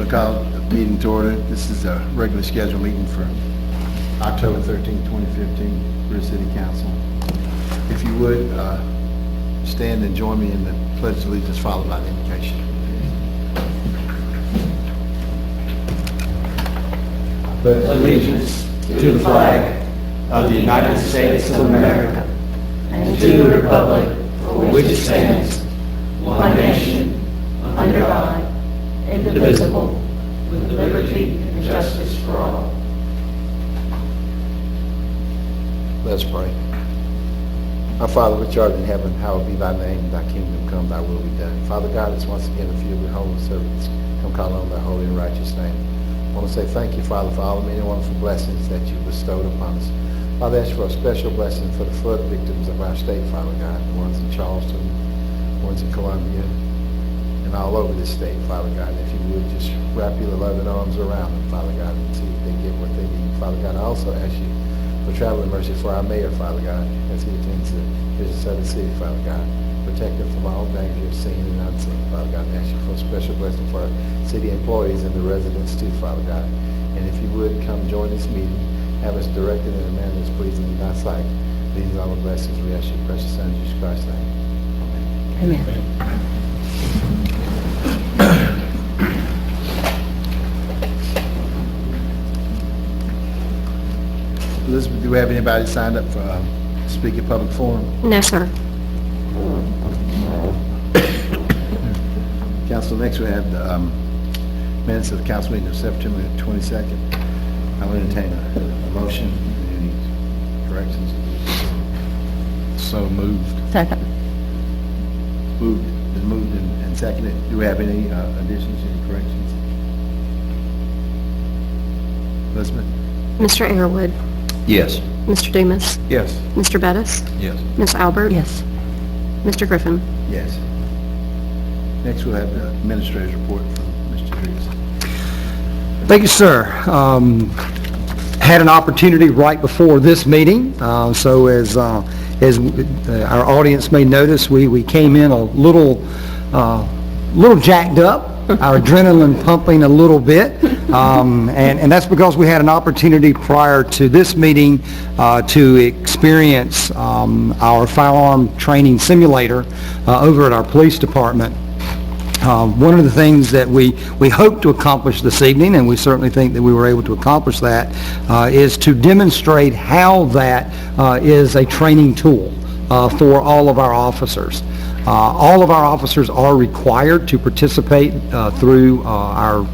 going to call the meeting to order. This is a regularly scheduled meeting for October 13, 2015, River City Council. If you would, stand and join me in the Pledge of Allegiance followed by the invocation. Pledge allegiance to the flag of the United States of America and to the republic for which it stands, one nation, under God, indivisible, with liberty and justice for all. Let's pray. Our Father, which art in heaven, hallowed be thy name. Thy kingdom come, thy will be done. Father God, it's once again a few of your holy servants come call on thy holy and righteous name. I want to say thank you, Father, for all the many wonderful blessings that you bestowed upon us. Father, I ask for a special blessing for the flood victims of our state, Father God, the ones in Charleston, the ones in Columbia, and all over this state, Father God. If you would just wrap your loving arms around them, Father God, and see if they get what they need. Father God, I also ask you for traveling mercy for our mayor, Father God, as he attends the business of the city, Father God. Protect them from all danger, seen and unseen, Father God. And ask you for a special blessing for our city employees and the residents too, Father God. And if you would, come join this meeting. Have us directed in a manner that's pleasing in thy sight. These are all the blessings we ask you, precious Son, Jesus Christ's name. Amen. Elizabeth, do we have anybody signed up for speak at public forum? No, sir. Council, next we have the minutes of the council meeting of September 22nd. I will entertain a motion. Any corrections? So moved. Second. Been moved and seconded. Do we have any additions, any corrections? Elizabeth? Mr. Airwood. Yes. Mr. Dumas. Yes. Mr. Bettis. Yes. Ms. Albert. Yes. Mr. Griffin. Yes. Next we'll have the administrator's report from Mr. Driggs. Thank you, sir. Had an opportunity right before this meeting, so as our audience may notice, we came in a little jacked up, our adrenaline pumping a little bit, and that's because we had an opportunity prior to this meeting to experience our firearm training simulator over at our police department. One of the things that we hope to accomplish this evening, and we certainly think that we were able to accomplish that, is to demonstrate how that is a training tool for all of our officers. All of our officers are required to participate through our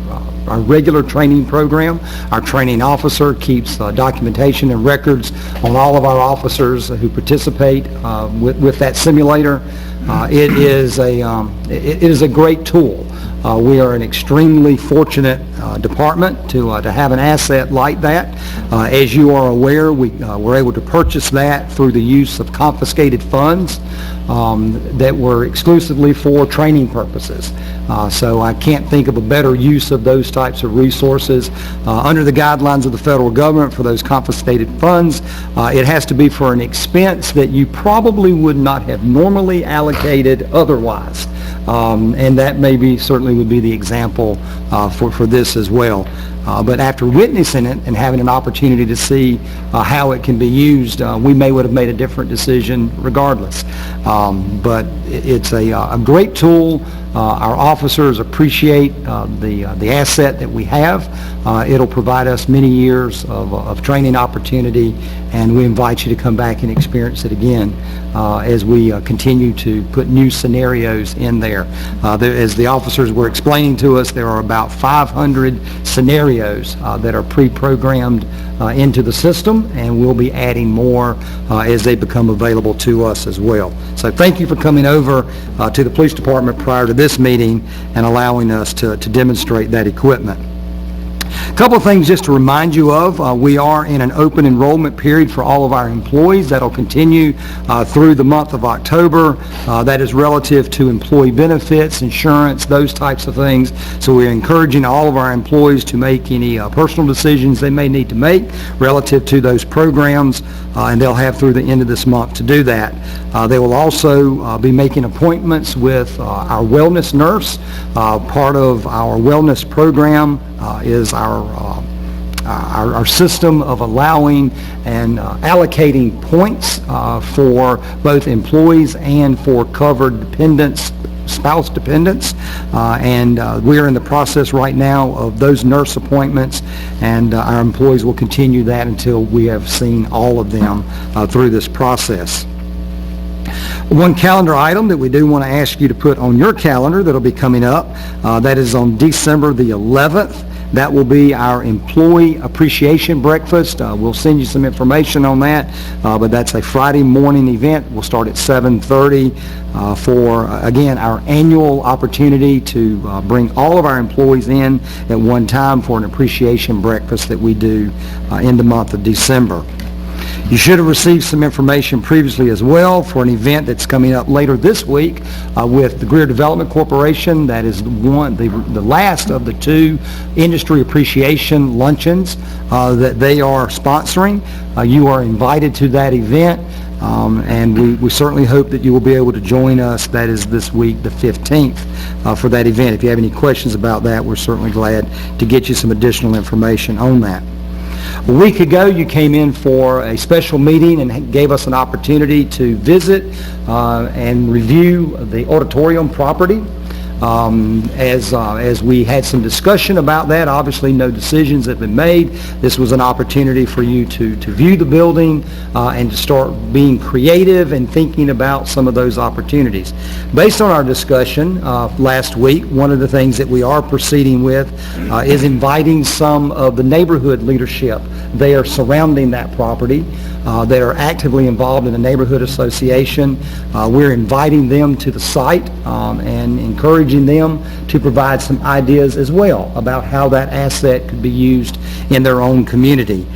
regular training program. Our training officer keeps documentation and records on all of our officers who participate with that simulator. It is a great tool. We are an extremely fortunate department to have an asset like that. As you are aware, we were able to purchase that through the use of confiscated funds that were exclusively for training purposes. So I can't think of a better use of those types of resources. Under the guidelines of the federal government for those confiscated funds, it has to be for an expense that you probably would not have normally allocated otherwise. And that certainly would be the example for this as well. But after witnessing it and having an opportunity to see how it can be used, we would have made a different decision regardless. But it's a great tool. Our officers appreciate the asset that we have. It'll provide us many years of training opportunity, and we invite you to come back and experience it again as we continue to put new scenarios in there. As the officers were explaining to us, there are about 500 scenarios that are pre-programmed into the system, and we'll be adding more as they become available to us as well. So thank you for coming over to the police department prior to this meeting and allowing us to demonstrate that equipment. A couple of things just to remind you of. We are in an open enrollment period for all of our employees. That'll continue through the month of October. That is relative to employee benefits, insurance, those types of things. So we're encouraging all of our employees to make any personal decisions they may need to make relative to those programs. and they'll have through the end of this month to do that. They will also be making appointments with our wellness nurse. Part of our wellness program is our system of allowing and allocating points for both employees and for covered dependents, spouse dependents, and we're in the process right now of those nurse appointments, and our employees will continue that until we have seen all of them through this process. One calendar item that we do want to ask you to put on your calendar that'll be coming up, that is on December the 11th. That will be our employee appreciation breakfast. We'll send you some information on that, but that's a Friday morning event. We'll start at 7:30 for, again, our annual opportunity to bring all of our employees in at one time for an appreciation breakfast that we do in the month of December. You should have received some information previously as well for an event that's coming up later this week with the Greer Development Corporation. That is the last of the two industry appreciation luncheons that they are sponsoring. You are invited to that event, and we certainly hope that you will be able to join us. That is this week, the 15th, for that event. If you have any questions about that, we're certainly glad to get you some additional information on that. A week ago, you came in for a special meeting and gave us an opportunity to visit and review the auditorium property. As we had some discussion about that, obviously no decisions have been made. This was an opportunity for you to view the building and to start being creative and thinking about some of those opportunities. Based on our discussion last week, one of the things that we are proceeding with is inviting some of the neighborhood leadership there surrounding that property that are actively involved in the neighborhood association. We're inviting them to the site and encouraging them to provide some ideas as well about how that asset could be used in their own community.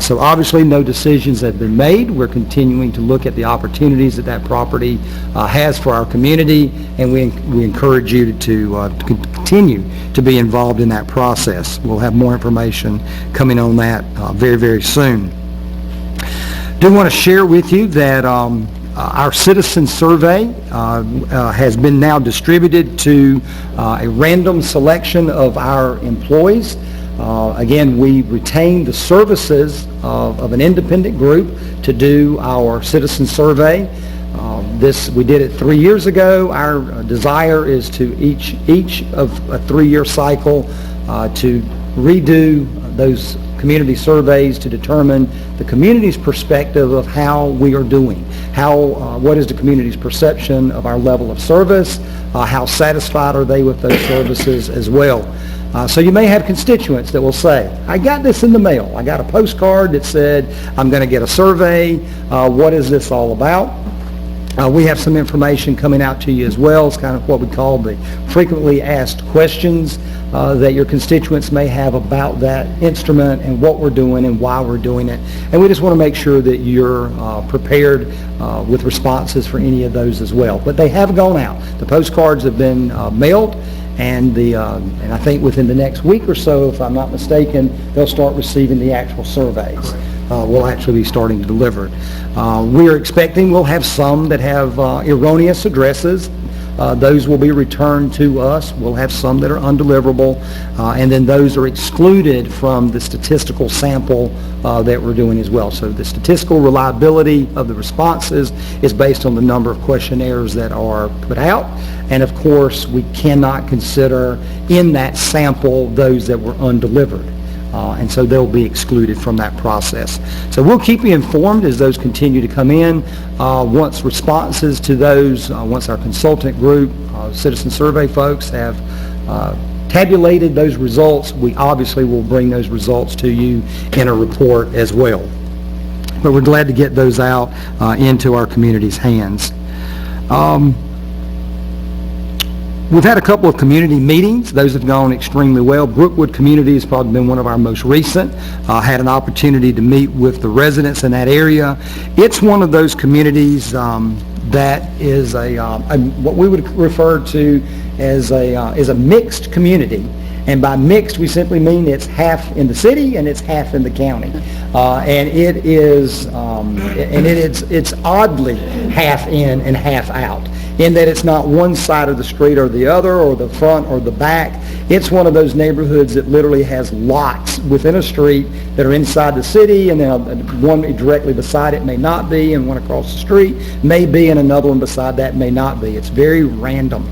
So obviously no decisions have been made. We're continuing to look at the opportunities that that property has for our community, and we encourage you to continue to be involved in that process. We'll have more information coming on that very, very soon. Do want to share with you that our citizen survey has been now distributed to a random selection of our employees. Again, we retain the services of an independent group to do our citizen survey. We did it 3 years ago. Our desire is to each of a 3-year cycle to redo those community surveys to determine the community's perspective of how we are doing. What is the community's perception of our level of service? How satisfied are they with those services as well? So you may have constituents that will say, I got this in the mail. I got a postcard that said, I'm going to get a survey. What is this all about? We have some information coming out to you as well. It's kind of what we call the frequently asked questions that your constituents may have about that instrument and what we're doing and why we're doing it. And we just want to make sure that you're prepared with responses for any of those as well. But they have gone out. The postcards have been mailed, and I think within the next week or so, if I'm not mistaken, they'll start receiving the actual surveys. We'll actually be starting to deliver it. We're expecting we'll have some that have erroneous addresses. Those will be returned to us. We'll have some that are undeliverable, and then those are excluded from the statistical sample that we're doing as well. So the statistical reliability of the responses is based on the number of questionnaires that are put out, and of course we cannot consider in that sample those that were undelivered. And so they'll be excluded from that process. So we'll keep you informed as those continue to come in. Once responses to those, once our consultant group, citizen survey folks have tabulated those results, we obviously will bring those results to you in a report as well. But we're glad to get those out into our community's hands. We've had a couple of community meetings. Those have gone extremely well. Brookwood Community has probably been one of our most recent. Had an opportunity to meet with the residents in that area. It's one of those communities that is what we would refer to as a mixed community. And by mixed, we simply mean it's half in the city and it's half in the county. And it's oddly half in and half out, in that it's not one side of the street or the other, or the front or the back. It's one of those neighborhoods that literally has lots within a street that are inside the city, and then one directly beside it may not be, and one across the street may be, and another one beside that may not be. It's very random.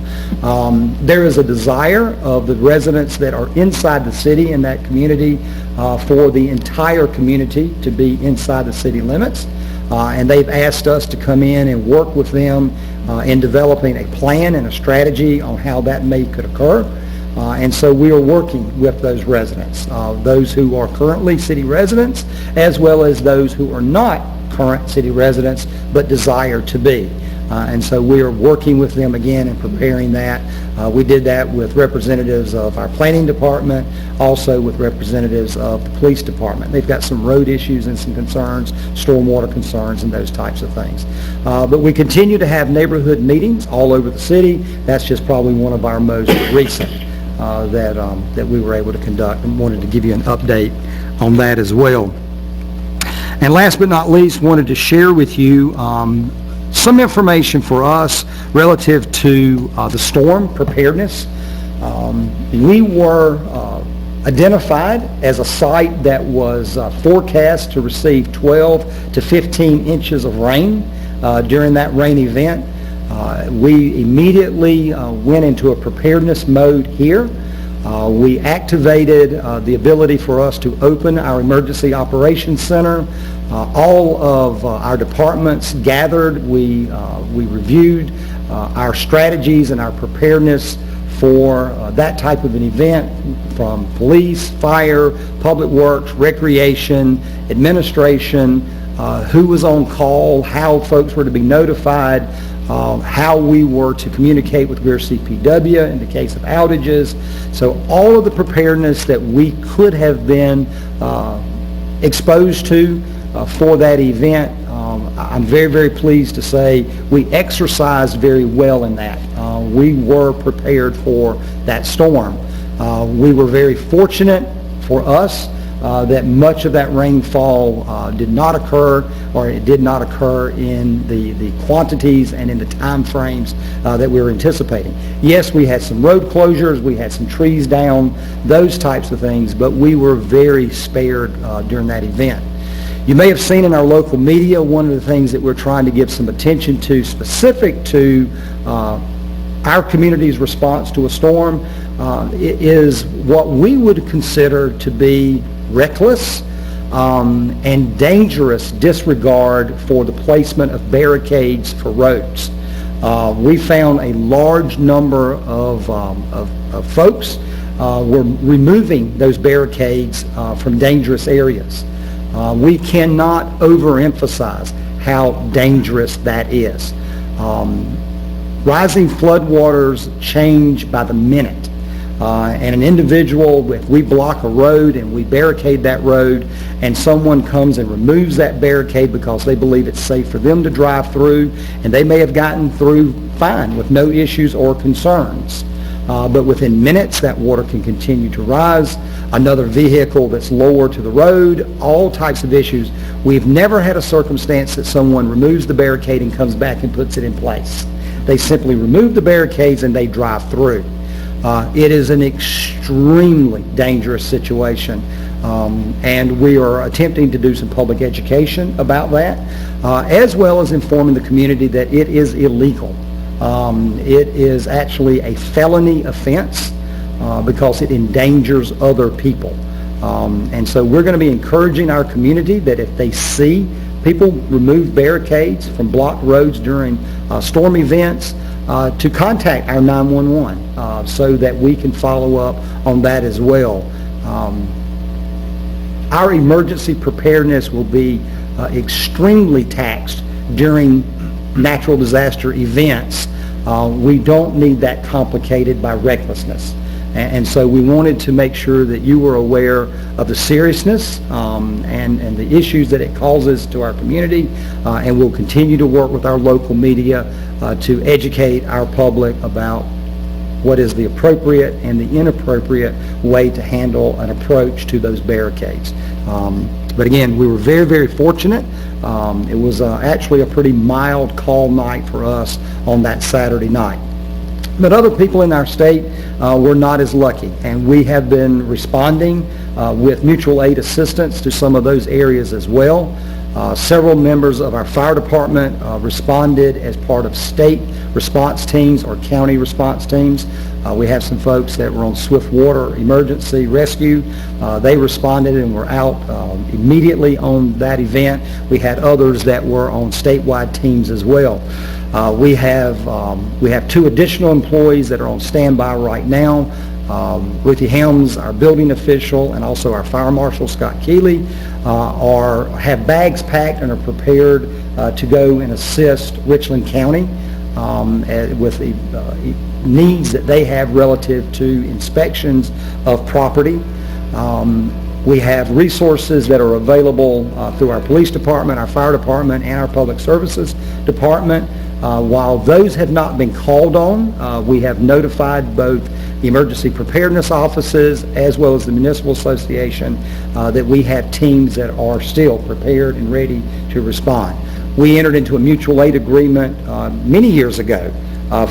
There is a desire of the residents that are inside the city in that community for the entire community to be inside the city limits. And they've asked us to come in and work with them in developing a plan and a strategy on how that could occur. And so we are working with those residents, those who are currently city residents, as well as those who are not current city residents but desire to be. And so we are working with them again and preparing that. We did that with representatives of our planning department, also with representatives of the police department. They've got some road issues and some concerns, stormwater concerns and those types of things. But we continue to have neighborhood meetings all over the city. That's just probably one of our most recent that we were able to conduct, and wanted to give you an update on that as well. And last but not least, wanted to share with you some information for us relative to the storm preparedness. We were identified as a site that was forecast to receive 12 to 15 inches of rain during that rain event. We immediately went into a preparedness mode here. We activated the ability for us to open our Emergency Operations Center. All of our departments gathered. We reviewed our strategies and our preparedness for that type of an event, from police, fire, public works, recreation, administration, who was on call, how folks were to be notified, how we were to communicate with Greer CPW in the case of outages. So all of the preparedness that we could have been exposed to for that event, I'm very, very pleased to say we exercised very well in that. We were prepared for that storm. We were very fortunate for us that much of that rainfall did not occur, or it did not occur in the quantities and in the time frames that we were anticipating. Yes, we had some road closures, we had some trees down, those types of things, but we were very spared during that event. You may have seen in our local media, one of the things that we're trying to give some attention to, specific to our community's response to a storm, is what we would consider to be reckless and dangerous disregard for the placement of barricades for roads. We found a large number of folks were removing those barricades from dangerous areas. We cannot overemphasize how dangerous that is. Rising floodwaters change by the minute. And an individual, if we block a road and we barricade that road, and someone comes and removes that barricade because they believe it's safe for them to drive through, and they may have gotten through fine with no issues or concerns. But within minutes, that water can continue to rise. Another vehicle that's lower to the road, all types of issues. We've never had a circumstance that someone removes the barricade and comes back and puts it in place. They simply remove the barricades and they drive through. It is an extremely dangerous situation, and we are attempting to do some public education about that, as well as informing the community that it is illegal. It is actually a felony offense because it endangers other people. And so we're going to be encouraging our community that if they see people remove barricades from blocked roads during storm events, to contact our 911 so that we can follow up on that as well. Our emergency preparedness will be extremely taxed during natural disaster events. We don't need that complicated by recklessness. And so we wanted to make sure that you were aware of the seriousness and the issues that it causes to our community, and we'll continue to work with our local media to educate our public about what is the appropriate and the inappropriate way to handle an approach to those barricades. But again, we were very, very fortunate. It was actually a pretty mild, calm night for us on that Saturday night. But other people in our state were not as lucky, and we have been responding with mutual aid assistance to some of those areas as well. Several members of our fire department responded as part of state response teams or county response teams. We have some folks that were on swift water emergency rescue. They responded and were out immediately on that event. We had others that were on statewide teams as well. We have 2 additional employees that are on standby right now. Ruthie Helms, our building official, and also our fire marshal, Scott Keeley, have bags packed and are prepared to go and assist Richland County with the needs that they have relative to inspections of property. We have resources that are available through our police department, our fire department, and our public services department. While those have not been called on, we have notified both the emergency preparedness offices as well as the municipal association that we have teams that are still prepared and ready to respond. We entered into a mutual aid agreement many years ago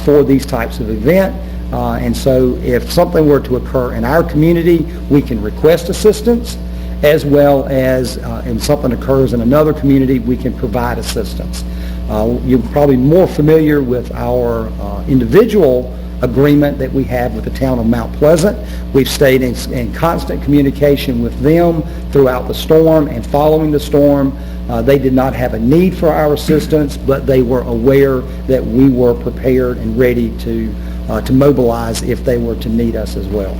for these types of events. And so if something were to occur in our community, we can request assistance, as well as if something occurs in another community, we can provide assistance. You're probably more familiar with our individual agreement that we have with the town of Mount Pleasant. We've stayed in constant communication with them throughout the storm and following the storm. They did not have a need for our assistance, but they were aware that we were prepared and ready to mobilize if they were to need us as well.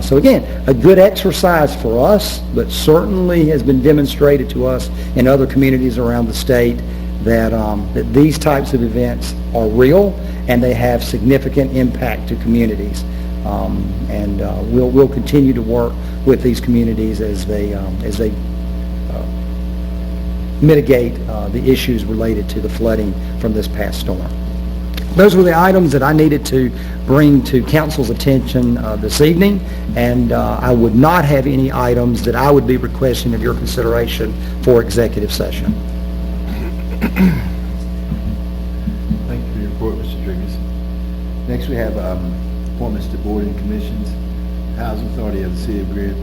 So again, a good exercise for us, but certainly has been demonstrated to us in other communities around the state that these types of events are real and they have significant impact to communities. And we'll continue to work with these communities as they mitigate the issues related to the flooding from this past storm. Those were the items that I needed to bring to council's attention this evening, and I would not have any items that I would be requesting of your consideration for executive session. Thank you for your report, Mr. Driggers. Next, we have appointments to board and commissions. Housing Authority of the City of Greer,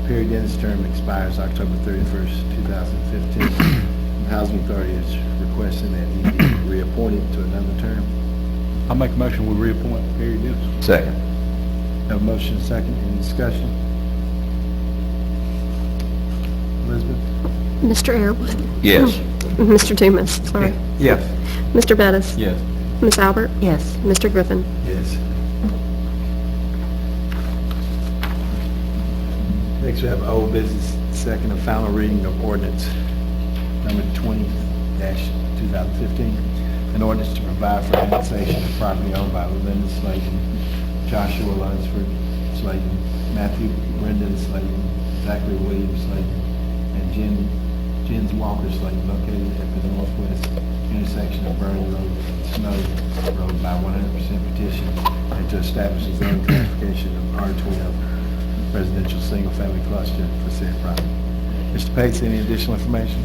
period in its term expires October 31st, 2015. The Housing Authority is requesting that he be reappointed to another term. I'll make a motion we reappoint Perry Dennis. Second. Have a motion and second. Any discussion? Elizabeth? Mr. Airwood. Yes. Mr. Dumas, sorry. Yes. Mr. Bettis. Yes. Ms. Albert. Yes. Mr. Griffin. Yes. Next, we have old business, second and final reading of ordinance number 20-2015. An ordinance to provide for annexation of property owned by Linda Slayton, Joshua Lunsford Slayton, Matthew Brendan Slayton, Zachary Williams Slayton, and Jens Walker Slayton, located at the northwest intersection of Burning Road and Snow Road by 100% petition, and to establish a zone classification of R12 residential single-family cluster for said property. Mr. Pates, any additional information?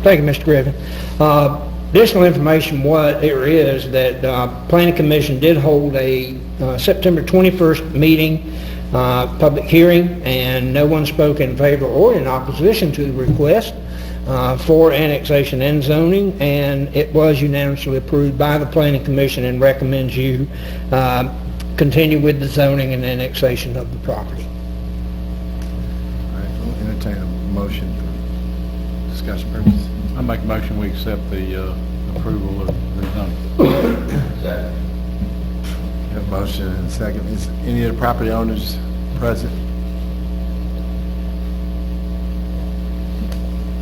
Thank you, Mr. Griffin. Additional information, what there is that Planning Commission did hold a September 21st meeting, public hearing, and no one spoke in favor or in opposition to the request for annexation and zoning, and it was unanimously approved by the Planning Commission and recommends you continue with the zoning and annexation of the property. All right, we'll entertain a motion for discussion purposes. I make a motion we accept the approval of rezoning. Have a motion and a second. Is any of the property owners present?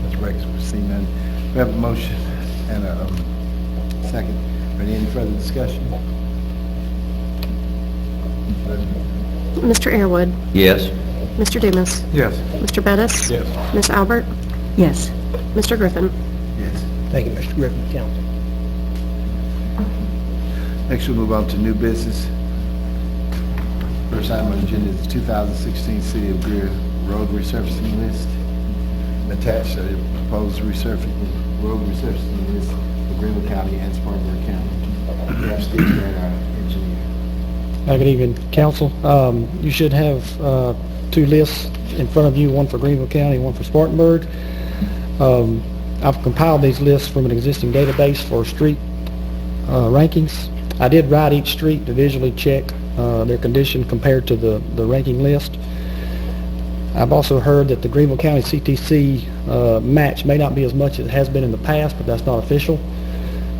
That's right, we see none. We have a motion and a second. Are there any further discussion? Mr. Airwood. Yes. Mr. Dumas. Yes. Mr. Bettis. Yes. Ms. Albert. Yes. Mr. Griffin. Yes. Thank you, Mr. Griffin, council. Next, we'll move on to new business. First item on the agenda is 2016 City of Greer Road Resurfacing List. Attached, proposed road resurfacing list for Greenville County and Spartanburg County. We have Steve Grant, our engineer. Good evening, council. You should have two lists in front of you, one for Greenville County, one for Spartanburg. I've compiled these lists from an existing database for street rankings. I did ride each street to visually check their condition compared to the ranking list. I've also heard that the Greenville County CTC match may not be as much as it has been in the past, but that's not official.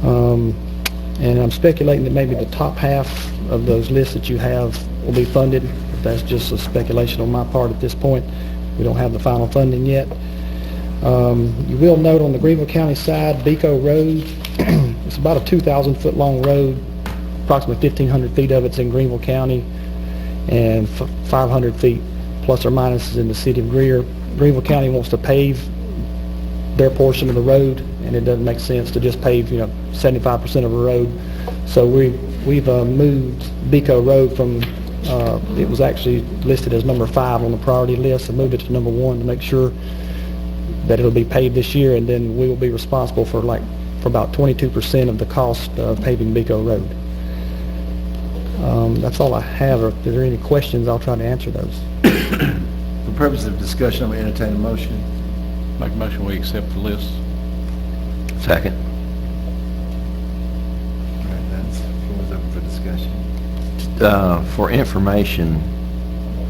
And I'm speculating that maybe the top half of those lists that you have will be funded. That's just a speculation on my part at this point. We don't have the final funding yet. You will note on the Greenville County side, Beco Road, it's about a 2,000-foot long road. Approximately 1,500 feet of it's in Greenville County, and 500 feet plus or minus is in the city of Greer. Greenville County wants to pave their portion of the road, and it doesn't make sense to just pave, 75% of a road. So we've moved Beco Road from, it was actually listed as number 5 on the priority list, and moved it to number 1 to make sure that it'll be paved this year, and then we will be responsible for about 22% of the cost of paving Beco Road. That's all I have. If there are any questions, I'll try to answer those. For purposes of discussion, I'm going to entertain a motion. Make a motion, we accept the list. Second. All right, that's, floor is open for discussion. For information,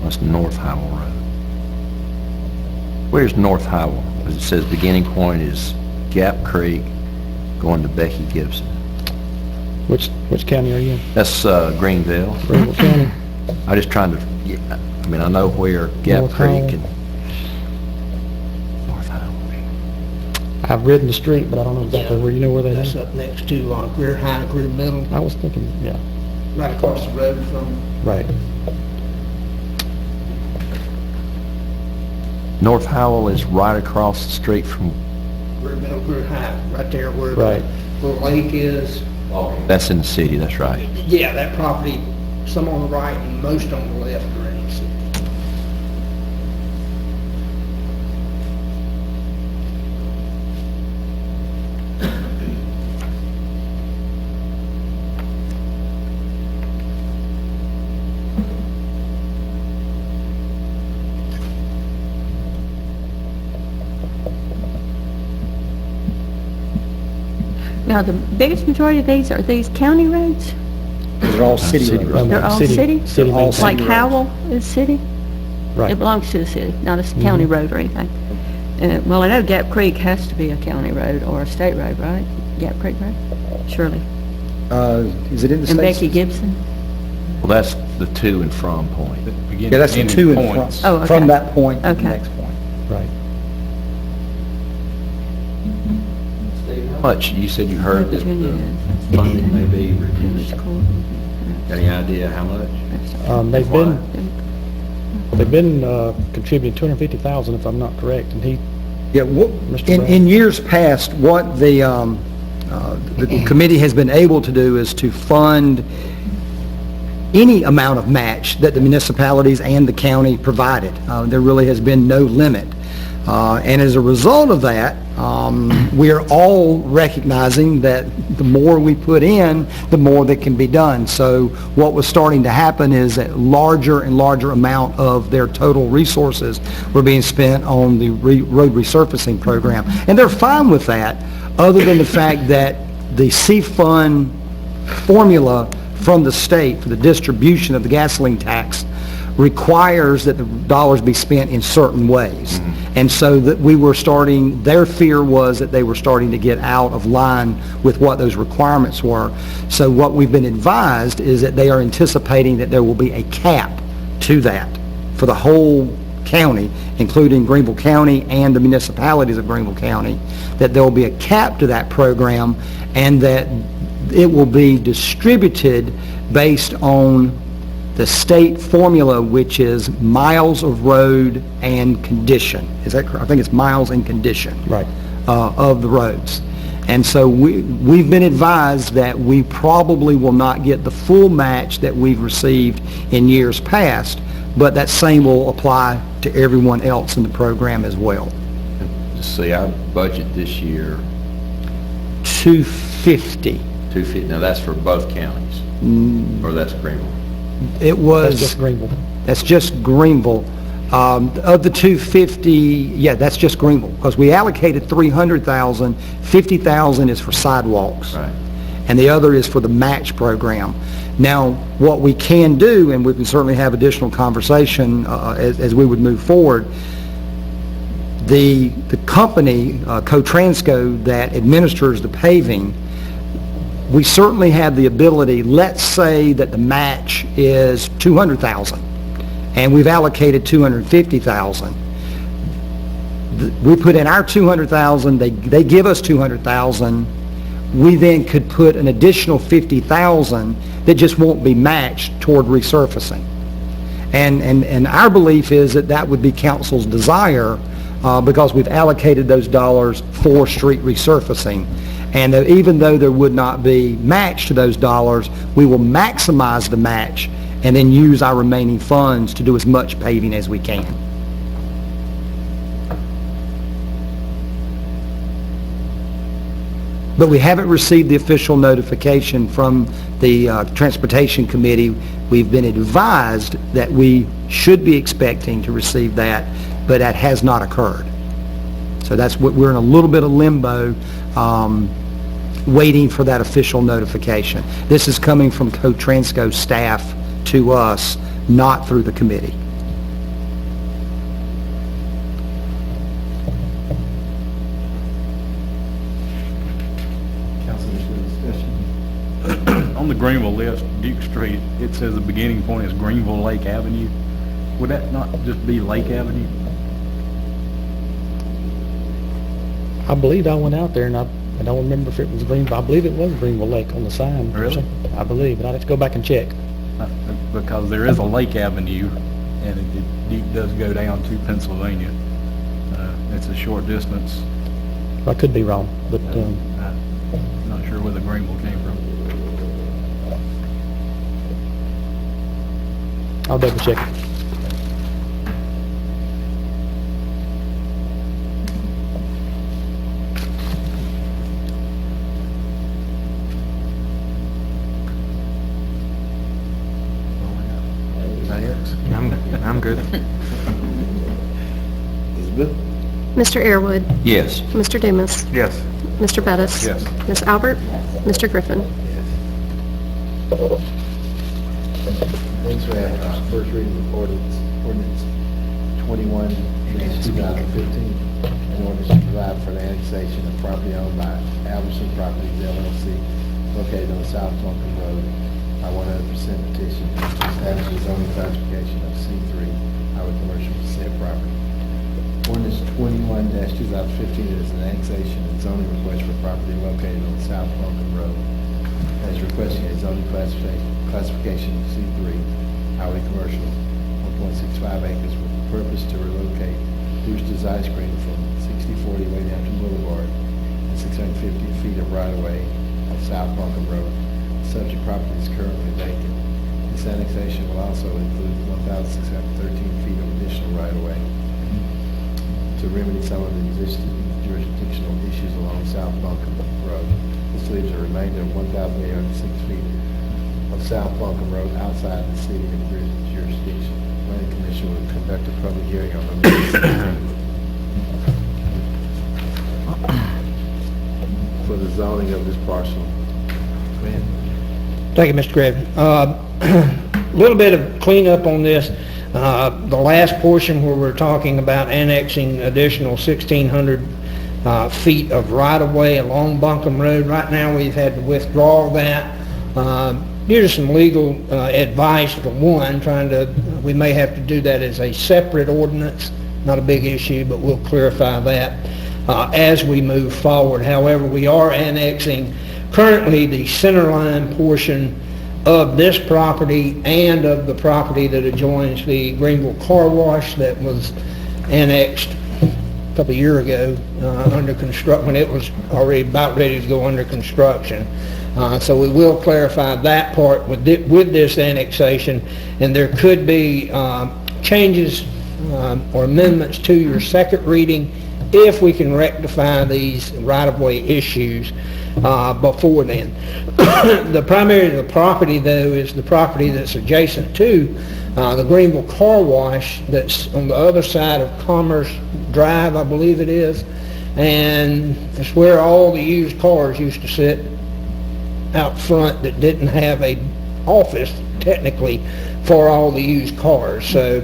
what's North Howell Road? Where's North Howell? As it says, beginning point is Gap Creek, going to Becky Gibson. Which county are you in? That's Greenville. Greenville County? I'm just trying to, I know where Gap North Creek Howell. and North Howell. I've ridden the street, but I don't know exactly where. You know where that That's is? up next to Greer High, Greer Middle, I was thinking, yeah, right across the road from right. North Howell is right across the street from, Greer Middle, Greer High, right there where Right. the lake is. that's in the city, that's right. Yeah, that property, some on the right and most on the left are in the city. Now, the biggest majority of these, are these county roads? These are all city roads. They're all city? City All maintained. Like roads. Howell is city? Right. It belongs to the city, not a county road or anything. Well, I know Gap Creek has to be a county road or a state road, right? Gap Creek Road? Surely. Is it in the And states? Becky Gibson? Well, that's the to and from point. Yeah, that's the two in front. Oh, okay. From that point to the Okay. next point. Right. How much, you said you heard that Virginia the is. funding may be reduced? It's cool. Got any idea how much? They've been contributing $250,000 if I'm not correct, and he, Yeah, Mr. in Brown. years past, what the committee has been able to do is to fund any amount of match that the municipalities and the county provided. There really has been no limit. And as a result of that, we are all recognizing that the more we put in, the more that can be done. So what was starting to happen is that larger and larger amount of their total resources were being spent on the road resurfacing program. And they're fine with that, other than the fact that the C-Fund formula from the state for the distribution of the gasoline tax requires that the dollars be spent in certain ways. And so that we were starting, their fear was that they were starting to get out of line with what those requirements were. So what we've been advised is that they are anticipating that there will be a cap to that for the whole county, including Greenville County and the municipalities of Greenville County, that there will be a cap to that program and that it will be distributed based on the state formula, which is miles of road and condition. Is that correct? I think it's miles and condition. right. Of the roads. And so we've been advised that we probably will not get the full match that we've received in years past, but that same will apply to everyone else in the program as well. See, our budget this year, 250. 250, now that's for both counties, or that's Greenville? It was... That's just Greenville. That's just Greenville. Of the 250, yeah, that's just Greenville, because we allocated 300,000, 50,000 is for sidewalks. Right. And the other is for the match program. Now, what we can do, and we can certainly have additional conversation as we would move forward, the company, Cotransco, that administers the paving, we certainly have the ability, let's say that the match is 200,000, and we've allocated 250,000. We put in our 200,000, they give us 200,000, we then could put an additional 50,000 that just won't be matched toward resurfacing. And our belief is that that would be council's desire, because we've allocated those dollars for street resurfacing. And even though there would not be match to those dollars, we will maximize the match and then use our remaining funds to do as much paving as we can. But we haven't received the official notification from the Transportation Committee. We've been advised that we should be expecting to receive that, but that has not occurred. So that's what we're in a little bit of limbo, waiting for that official notification. This is coming from Cotransco staff to us, not through the committee. On the Greenville list, Duke Street, it says the beginning point is Greenville Lake Avenue. Would that not just be Lake Avenue? I believe I went out there, and I don't remember if it was Greenville. I believe it was Greenville Lake on the sign. Really? I believe, but I'd have to go back and check. Because there is a Lake Avenue, and it does go down to Pennsylvania. It's a short distance. I could be wrong, but I'm not sure where the Greenville came from. I'll double check it. I'm good. Elizabeth? Mr. Airwood, Yes. Mr. Dumas, Yes. Mr. Bettis. Yes. Ms. Albert, Mr. Griffin. Next we have first reading of ordinance 21/2015, an ordinance to provide for the annexation of property owned by Albertson Properties LLC located on South Plunket Road by 100% petition to establish a zoning classification of C3 highway commercial for said property. Ordinance 21/2015 is an annexation and zoning request for property located on South Plunket Road. As requesting a zoning classification of C3 highway commercial, 1.65 acres with the purpose to relocate Brewster's Ice Cream from 6040 Wayhampton Boulevard and 650 feet of right-of-way of South Plunket Road. The subject property is currently vacant. This annexation will also include 1,613 feet of additional right-of-way to remedy some of the existing jurisdictional issues along South Plunket Road. This leaves a remainder of 1,806 feet of South Plunket Road outside the city of jurisdiction. The Planning Commission will conduct a public hearing on the for the zoning of this parcel. Go ahead. Thank you, Mr. Griffin. A little bit of cleanup on this. The last portion where we're talking about annexing additional 1,600 feet of right-of-way along Buncombe Road. Right now, we've had to withdraw that due to some legal advice. For one, we may have to do that as a separate ordinance. Not a big issue, but we'll clarify that as we move forward. However, we are annexing currently the center line portion of this property and of the property that adjoins the Greenville Car Wash that was annexed couple of years ago, under construct, when it was already about ready to go under construction. So we will clarify that part with this annexation, and there could be changes or amendments to your second reading if we can rectify these right-of-way issues before then. The primary of the property, though, is the property that's adjacent to the Greenville Car Wash that's on the other side of Commerce Drive, I believe it is, and it's where all the used cars used to sit out front that didn't have a office, technically, for all the used cars. So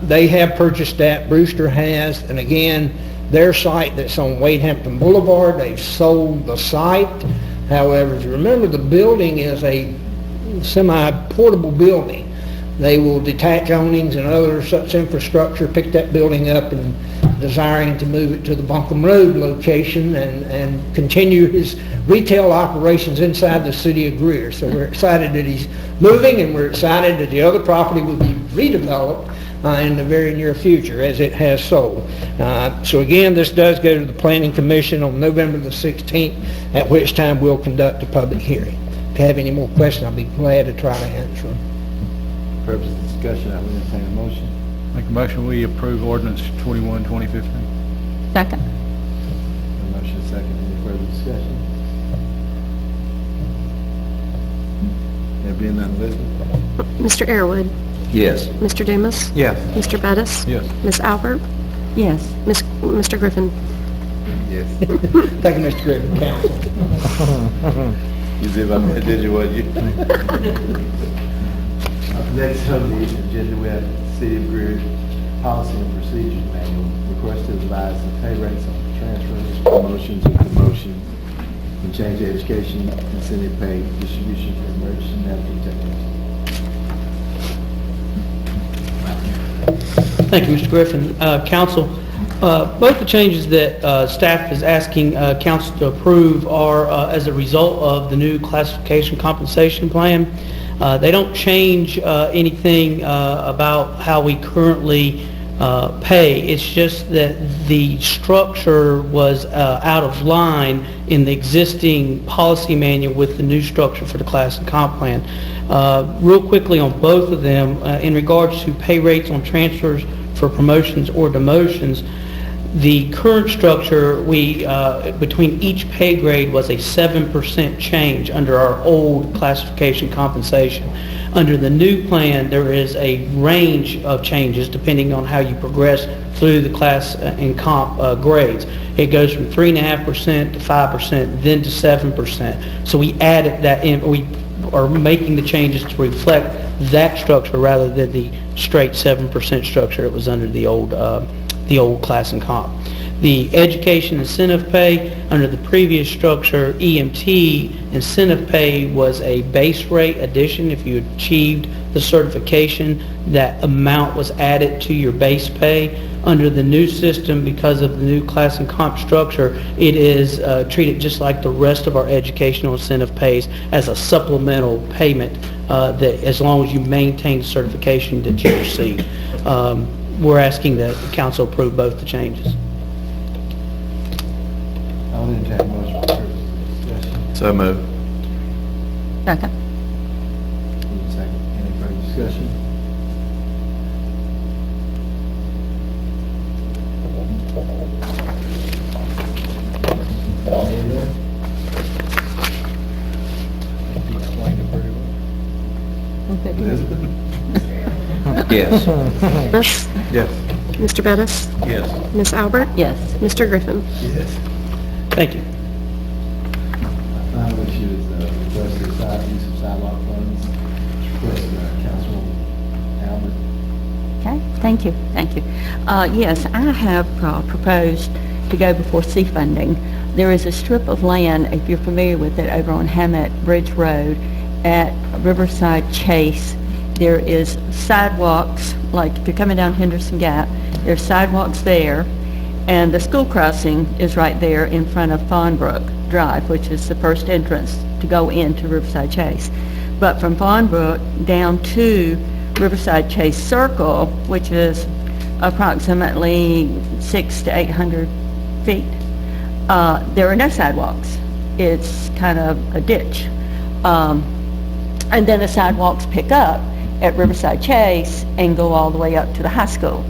they have purchased that, Brewster has, and again, their site that's on Wade Hampton Boulevard, they've sold the site. However, if you remember, the building is a semi-portable building. They will detach awnings and other such infrastructure, pick that building up and desiring to move it to the Buncombe Road location and continue his retail operations inside the city of Greer. So we're excited that he's moving, and we're excited that the other property will be redeveloped in the very near future, as it has sold. So again, this does go to the Planning Commission on November the 16th, at which time we'll conduct a public hearing. If you have any more questions, I'll be glad to try to answer them. For purpose of discussion, I will entertain a motion. Make a motion, we approve ordinance 21, 2015. Second. A motion second. Any further discussion? There being none, Elizabeth? Mr. Airwood, Yes. Mr. Dumas, Yes. Mr. Bettis, Yes. Ms. Albert, Yes. Mr. Griffin. Yes. Thank you, Mr. Griffin, council. You see if I did you what you? Next on the agenda, we have City of Greer Policy and Procedures Manual. Request to revise the pay rates on transfers, promotions, and demotions, and change the education incentive pay distribution for emergency medical technicians. Thank you, Mr. Griffin. Council, both the changes that staff is asking council to approve are as a result of the new classification compensation plan. They don't change anything about how we currently pay. It's just that the structure was out of line in the existing policy manual with the new structure for the class and comp plan. Real quickly on both of them, in regards to pay rates on transfers for promotions or demotions, the current structure, between each pay grade was a 7% change under our old classification compensation. Under the new plan, there is a range of changes depending on how you progress through the class and comp grades. It goes from 3.5% to 5%, then to 7%. So we added that in, we are making the changes to reflect that structure rather than the straight 7% structure that was under the old class and comp. The education incentive pay, under the previous structure, EMT incentive pay was a base rate addition. If you achieved the certification, that amount was added to your base pay. Under the new system, because of the new class and comp structure, it is treated just like the rest of our educational incentive pays as a supplemental payment that as long as you maintain the certification that you receive. We're asking that the council approve both the changes. I'll entertain a motion for purpose of discussion. So moved. Second. Move second. Any further discussion? Elizabeth? Yes. Dumas, Yes. Mr. Bettis, Yes. Ms. Albert, Yes. Mr. Griffin. Yes. Thank you. Final issue is request to decide use of sidewalk funds. Request Councilwoman Albert. Okay, thank you. Yes, I have proposed to go before C funding. There is a strip of land, if you're familiar with it, over on Hammett Bridge Road at Riverside Chase. There is sidewalks, like if you're coming down Henderson Gap, there's sidewalks there, and the school crossing is right there in front of Fawnbrook Drive, which is the first entrance to go into Riverside Chase. But from Fawnbrook down to Riverside Chase Circle, which is approximately 600 to 800 feet. There are no sidewalks. It's kind of a ditch. And then the sidewalks pick up at Riverside Chase and go all the way up to the high school.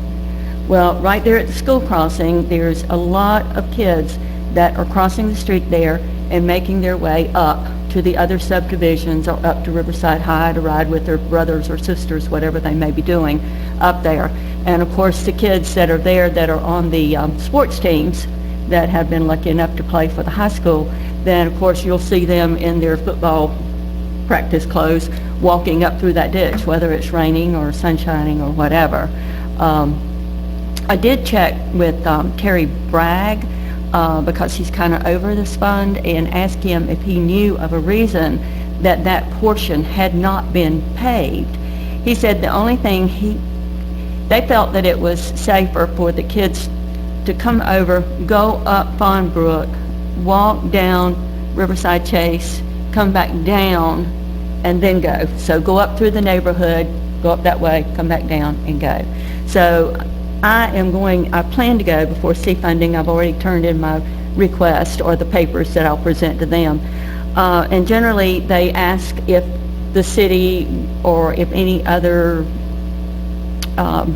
Well, right there at the school crossing, there's a lot of kids that are crossing the street there and making their way up to the other subdivisions or up to Riverside High to ride with their brothers or sisters, whatever they may be doing up there. And of course, the kids that are there that are on the sports teams that have been lucky enough to play for the high school, then of course you'll see them in their football practice clothes walking up through that ditch, whether it's raining or sunshining or whatever. I did check with Terry Bragg because he's kind of over this fund, and asked him if he knew of a reason that that portion had not been paved. He said the only thing they felt that it was safer for the kids to come over, go up Fawn Brook, walk down Riverside Chase, come back down, and then go. So go up through the neighborhood, go up that way, come back down and go. So I plan to go before C funding. I've already turned in my request or the papers that I'll present to them. And generally they ask if the city or if any other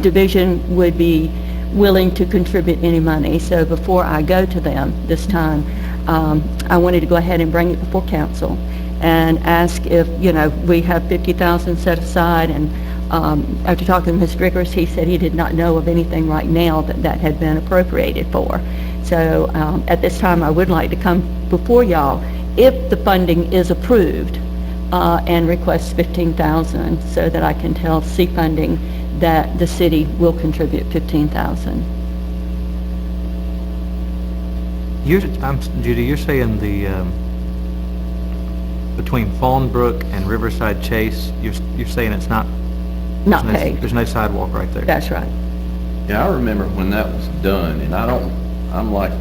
division would be willing to contribute any money. So before I go to them this time, I wanted to go ahead and bring it before council and ask if, we have $50,000 set aside. And after talking to Mr. Rickers, he said he did not know of anything right now that had been appropriated for. So at this time, I would like to come before y'all if the funding is approved and request $15,000 so that I can tell C funding that the city will contribute $15,000. Judy, you're saying between Fawn Brook and Riverside Chase, you're saying it's not Paved. There's no sidewalk right there. That's right. Yeah, I remember when that was done, and I'm like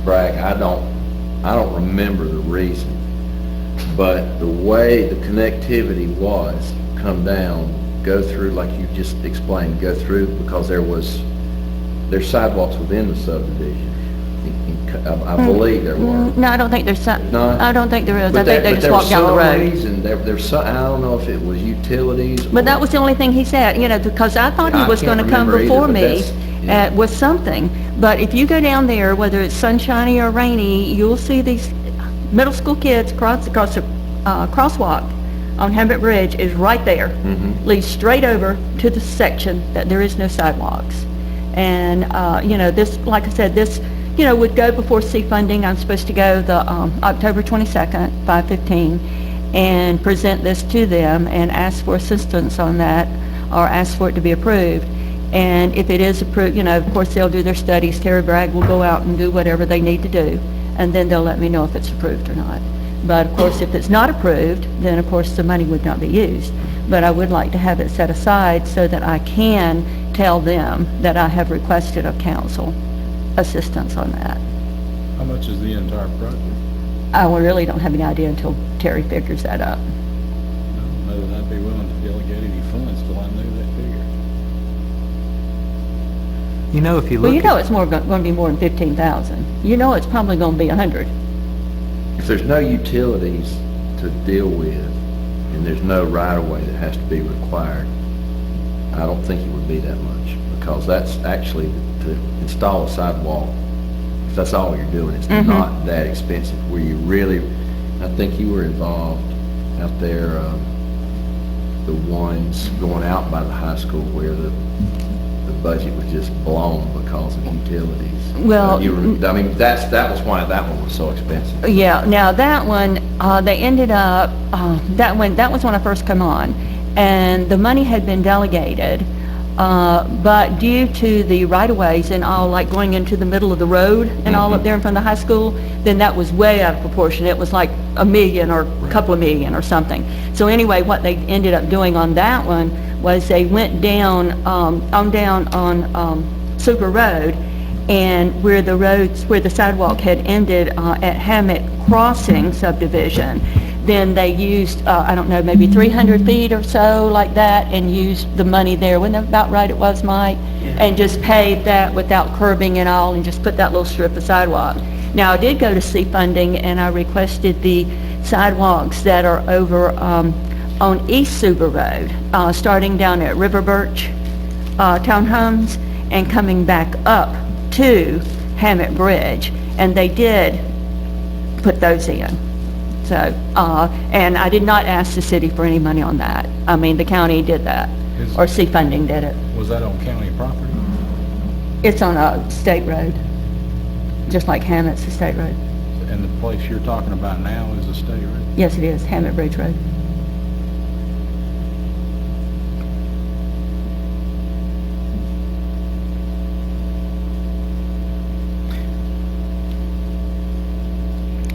Bragg, I don't remember the reason, but the way the connectivity was, come down, go through, like you just explained, go through, because there's sidewalks within the subdivision. I believe there were. No, I don't think there's some. No? I don't think there is. I But think they just walk down the road. There's some, I don't know if it was utilities. But that was the only thing he said, because I thought he I was can't going to come remember either, before but me that's- with something. But if you go down there, whether it's sunshiny or rainy, you'll see these middle school kids across the crosswalk on Hammett Bridge is right there. Leads straight over to the section that there is no sidewalks. And, this, like I said, this, would go before C funding. I'm supposed to go the October 22nd, 5:15, and present this to them and ask for assistance on that, or ask for it to be approved. And if it is approved, of course they'll do their studies. Terry Bragg will go out and do whatever they need to do, and then they'll let me know if it's approved or not. But of course, if it's not approved, then of course the money would not be used. But I would like to have it set aside so that I can tell them that I have requested of council assistance on that. How much is the entire project? I really don't have any idea until Terry figures that up. I don't know that I'd be willing to delegate any funds till I knew that figure. If you Well, look it's going to be more than 15,000. It's probably going to be 100. If there's no utilities to deal with, and there's no right-of-way that has to be required, I don't think it would be that much, because that's actually to install a sidewalk. If that's all you're doing, it's not that expensive. Where you really, I think you were involved out there, the ones going out by the high school where the budget was just blown because of utilities. Well, that was why that one was so expensive. Yeah, now that one, they ended up, that was when I first come on, and the money had been delegated, but due to the right-of-ways and all, like going into the middle of the road and all up there in front of the high school, then that was way out of proportion. It was like $1 million or a couple of million or something. So anyway, what they ended up doing on that one was they went down on Super Road, and where the sidewalk had ended at Hammett Crossing subdivision, then they used, I don't know, maybe 300 feet or so like that, and used the money there. Wasn't that about right it was, Mike? Yeah. and just pave that without curbing and all, and just put that little strip of sidewalk. Now, I did go to C funding, and I requested the sidewalks that are over on East Suber Road, starting down at River Birch Townhomes and coming back up to Hammett Bridge, and they did put those in. So, and I did not ask the city for any money on that. I mean, the county did that, or C funding did it. Was that on county property? It's on a state road, just like Hammett's a state road. And the place you're talking about now is a state road? Yes, it is, Hammett Bridge Road.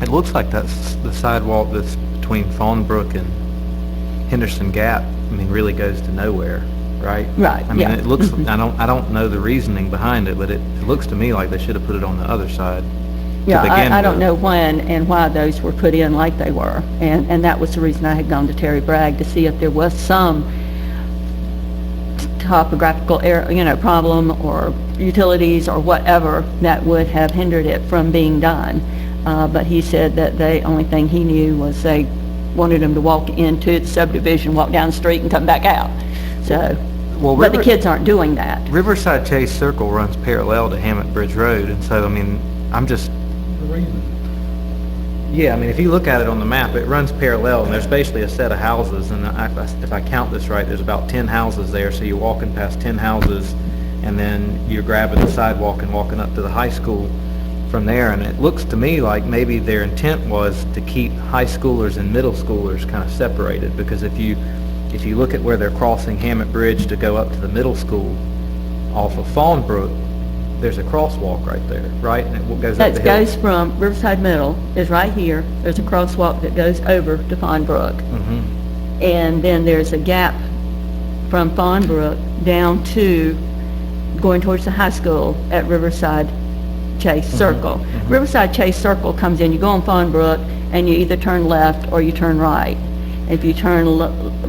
It looks like that's the sidewalk that's between Fawnbrook and Henderson Gap, I mean, really goes to nowhere, right? Right, I mean, yeah. it looks, I don't know the reasoning behind it, but it looks to me like they should have put it on the other side to Yeah, begin I don't with. know when and why those were put in like they were. And that was the reason I had gone to Terry Bragg, to see if there was some topographical error, problem or utilities or whatever that would have hindered it from being done. But he said that the only thing he knew was they wanted him to walk into the subdivision, walk down the street and come back out. So, Well, but the kids aren't doing that. Riverside Chase Circle runs parallel to Hammett Bridge Road, and so, I mean, I'm just, The reason. yeah, I mean, if you look at it on the map, it runs parallel, and there's basically a set of houses, and if I count this right, there's about 10 houses there, so you're walking past 10 houses, and then you're grabbing the sidewalk and walking up to the high school from there, and it looks to me like maybe their intent was to keep high schoolers and middle schoolers kind of separated, because if you look at where they're crossing Hammett Bridge to go up to the middle school off of Fawnbrook, there's a crosswalk right there, right? And it goes up the That hill. goes from Riverside Middle, is right here. There's a crosswalk that goes over to Fawnbrook. Mhm. And then there's a gap from Fawnbrook down to going towards the high school at Riverside Chase Circle. Riverside Chase Circle comes in, you go on Fawnbrook, and you either turn left or you turn right. If you turn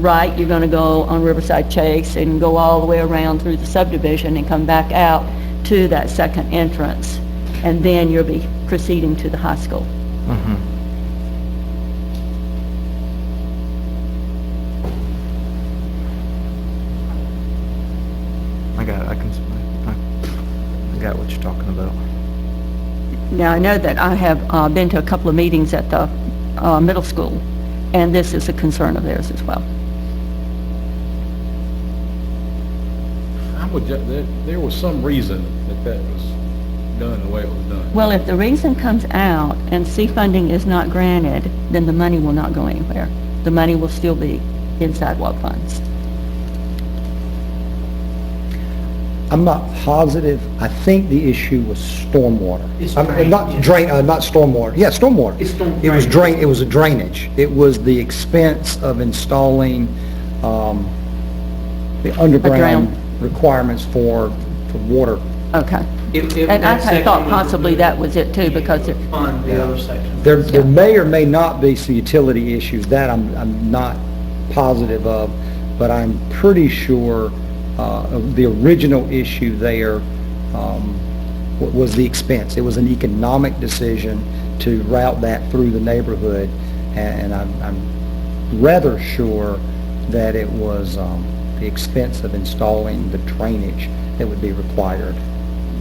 right, you're going to go on Riverside Chase and go all the way around through the subdivision and come back out to that second entrance. And then you'll be proceeding to the high school. Mhm. I got it, I got what you're talking about. Now, I know that I have been to a couple of meetings at the middle school, and this is a concern of theirs as well. There was some reason that was done the way it was done. Well, if the reason comes out and C funding is not granted, then the money will not go anywhere. The money will still be in sidewalk funds. I'm not positive. I think the issue was stormwater. It's I mean, drain, not yes. drain, not stormwater. Yeah, stormwater. It's storm It was drainage. it was a drainage. It was the expense of installing, the underground requirements for water. Okay. If And I that had thought section was possibly removed, that was it too, because it, fund the other section. There may or may not be some utility issues. That I'm not positive of, but I'm pretty sure of the original issue there was the expense. It was an economic decision to route that through the neighborhood, and I'm rather sure that it was the expense of installing the drainage that would be required.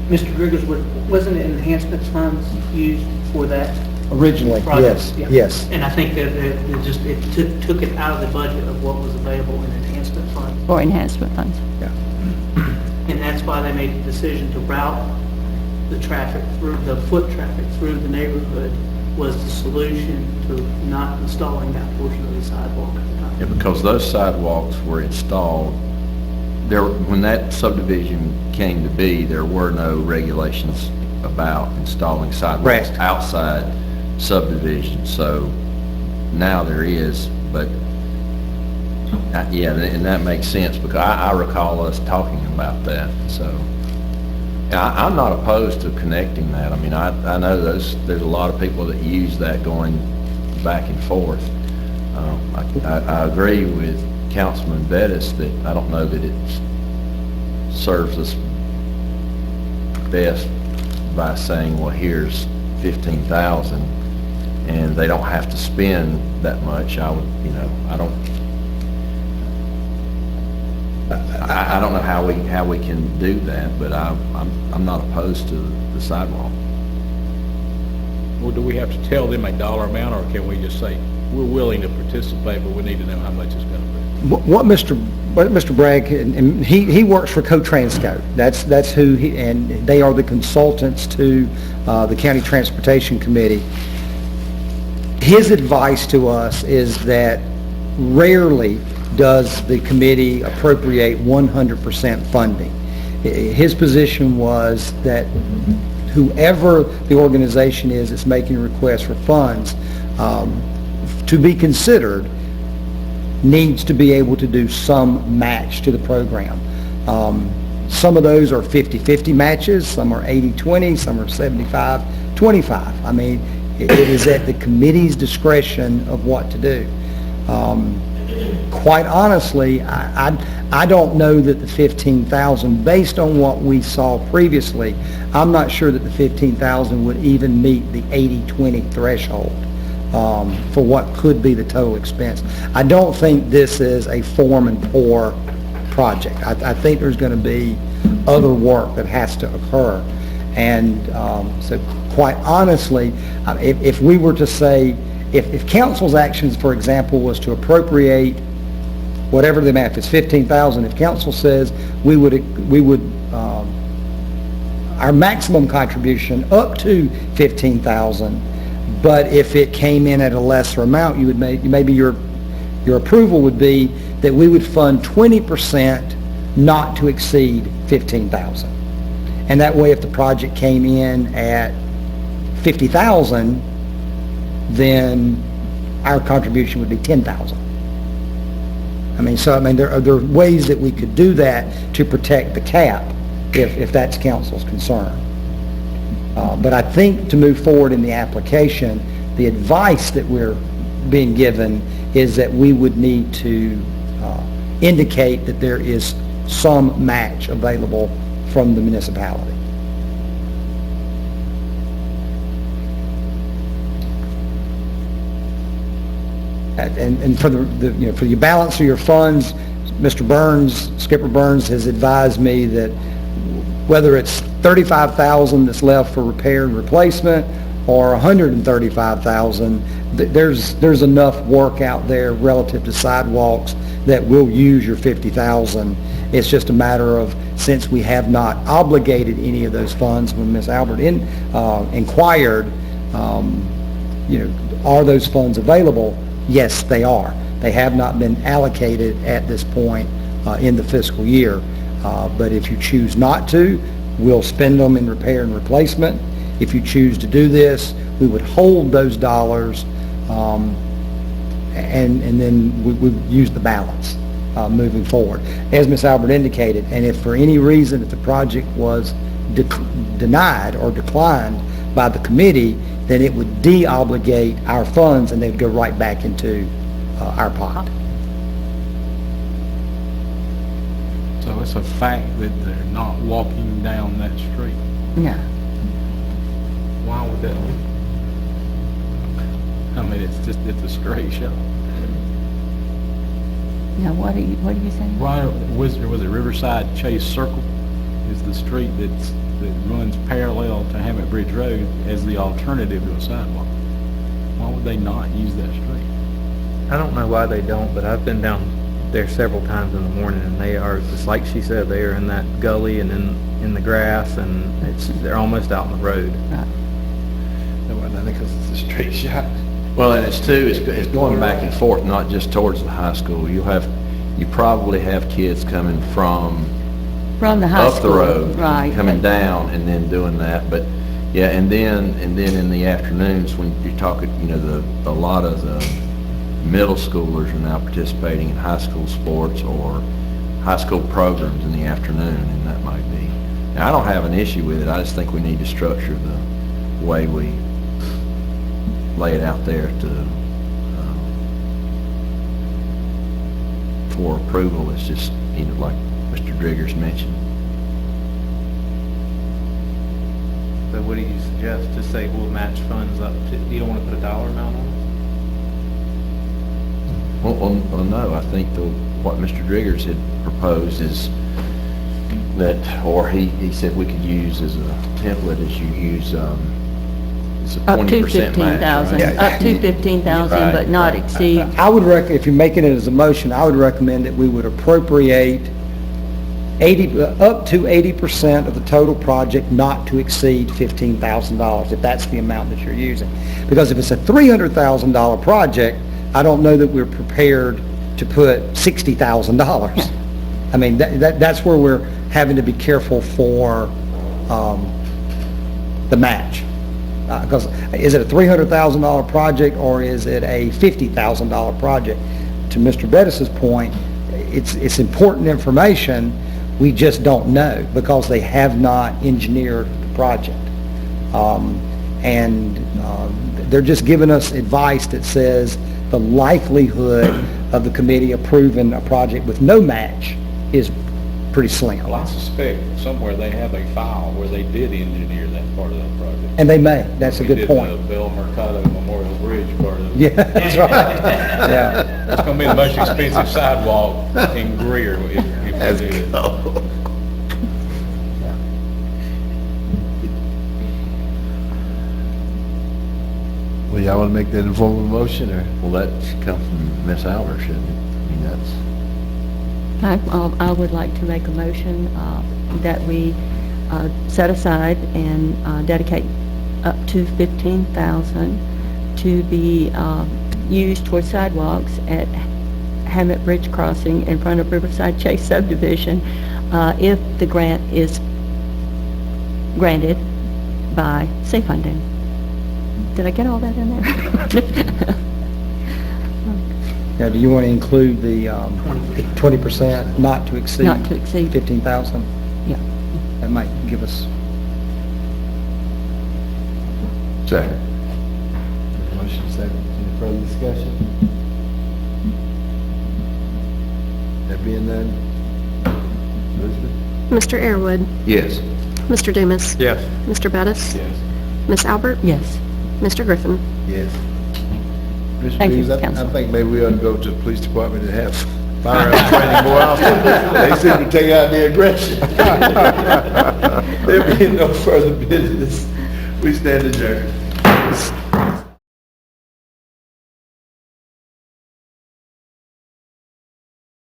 Mr. Griggles, wasn't it enhancement funds used for that? Originally, project? yes, Yeah. yes. And I think that it took it out of the budget of what was available in enhancement funds. for enhancement funds. And that's why they made the decision to route the traffic through, the foot traffic through the neighborhood was the solution to not installing that portion of the sidewalk at the time. Yeah, because those sidewalks were installed, when that subdivision came to be, there were no regulations about installing sidewalks Correct. outside subdivisions, so now there is, but, yeah, and that makes sense, because I recall us talking about that, so. I'm not opposed to connecting that. I mean, I know there's a lot of people that use that going back and forth. I agree with Councilman Bettis that I don't know that it serves us best by saying, well, here's 15,000, and they don't have to spend that much. I would, I don't know how we can do that, but I'm not opposed to the sidewalk. Well, do we have to tell them a dollar amount, or can we just say, we're willing to participate, but we need to know how much it's going to be? What Mr. Bragg, and he works for Co-Transco. That's who and they are the consultants to the County Transportation Committee. His advice to us is that rarely does the committee appropriate 100% funding. His position was that whoever the organization is that's making a request for funds to be considered needs to be able to do some match to the program. Some of those are 50-50 matches, some are 80-20, some are 75-25. I mean, it is at the committee's discretion of what to do. Quite honestly, I don't know that the 15,000, based on what we saw previously, I'm not sure that the 15,000 would even meet the 80-20 threshold for what could be the total expense. I don't think this is a form and pour project. I think there's going to be other work that has to occur. And so quite honestly, if we were to say, if council's actions, for example, was to appropriate whatever the amount, if it's 15,000, if council says we would our maximum contribution up to 15,000, but if it came in at a lesser amount, you would maybe your approval would be that we would fund 20% not to exceed 15,000. And that way, if the project came in at 50,000, then our contribution would be 10,000. There are ways that we could do that to protect the cap if that's council's concern. But I think to move forward in the application, the advice that we're being given is that we would need to indicate that there is some match available from the municipality. And for for the balance of your funds, Skipper Burns has advised me that whether it's 35,000 that's left for repair and replacement or 135,000, there's enough work out there relative to sidewalks that will use your 50,000. It's just a matter of, since we have not obligated any of those funds, when Ms. Albert inquired, are those funds available? Yes, they are. They have not been allocated at this point in the fiscal year. But if you choose not to, we'll spend them in repair and replacement. If you choose to do this, we would hold those dollars and then we would use the balance moving forward. As Ms. Albert indicated, and if for any reason if the project was denied or declined by the committee, then it would de-obligate our funds and they'd go right back into our pot. So it's a fact that they're not walking down that street. No. Why would that be? It's a straight shot. Now, what are you saying? Why was it Riverside Chase Circle is the street that runs parallel to Hammett Bridge Road as the alternative to a sidewalk? Why would they not use that street? I don't know why they don't, but I've been down there several times in the morning, and they are, just like she said, they are in that gully and in the grass, and they're almost out in the road. Right. I think it's a straight shot. Well, and it's going back and forth, not just towards the high school. You probably have kids coming from From the high up school. the road, Right. coming down and then doing that. But yeah, and then in the afternoons when you're talking, a lot of the middle schoolers are now participating in high school sports or high school programs in the afternoon, and that might be. Now, I don't have an issue with it. I just think we need to structure the way we lay it out there for approval. It's just, like Mr. Driggers mentioned. So what do you suggest? Just say we'll match funds up to, you don't want to put a dollar amount on it? Well, no, I think what Mr. Driggers had proposed is that, or he said we could use as a template is you use, it's a Up to 20% match, 15,000, right? up to 15,000, Right, but not right. exceed. I would if you're making it as a motion, I would recommend that we would appropriate up to 80% of the total project not to exceed $15,000, if that's the amount that you're using. Because if it's a $300,000 project, I don't know that we're prepared to put $60,000. I mean, that's where we're having to be careful for the match. Because is it a $300,000 project or is it a $50,000 project? To Mr. Bettis's point, it's important information, we just don't know because they have not engineered the project. They're just giving us advice that says the likelihood of the committee approving a project with no match is pretty slim. Well, I suspect somewhere they have a file where they did engineer that part of that project. And they may, that's a good point. We did the Bell Mercado Memorial Bridge part of it. Yeah, that's right. Yeah. It's gonna be the most expensive sidewalk in Greer if we do it. Well, y'all want to make that in form of a motion, or? Well, that should come from Ms. Albert, shouldn't it? I mean, that's, I would like to make a motion that we set aside and dedicate up to 15,000 to be used towards sidewalks at Hammett Bridge Crossing in front of Riverside Chase subdivision if the grant is granted by C funding. Did I get all that in there? Now, do you want to include the 20% not to exceed? Not to exceed. 15,000? Yeah. That might give us, Second. Motion second. Any further discussion? There being none? Elizabeth? Mr. Airwood, yes. Mr. Dumas, Yes. Mr. Bettis, Yes. Miss Albert, Yes. Mr. Griffin. Yes. Mr. Thank you, Reeves, I Council. think maybe we ought to go to the police department and have firearms training more often. They seem to take out the aggression. There being no further business, we stand adjourned.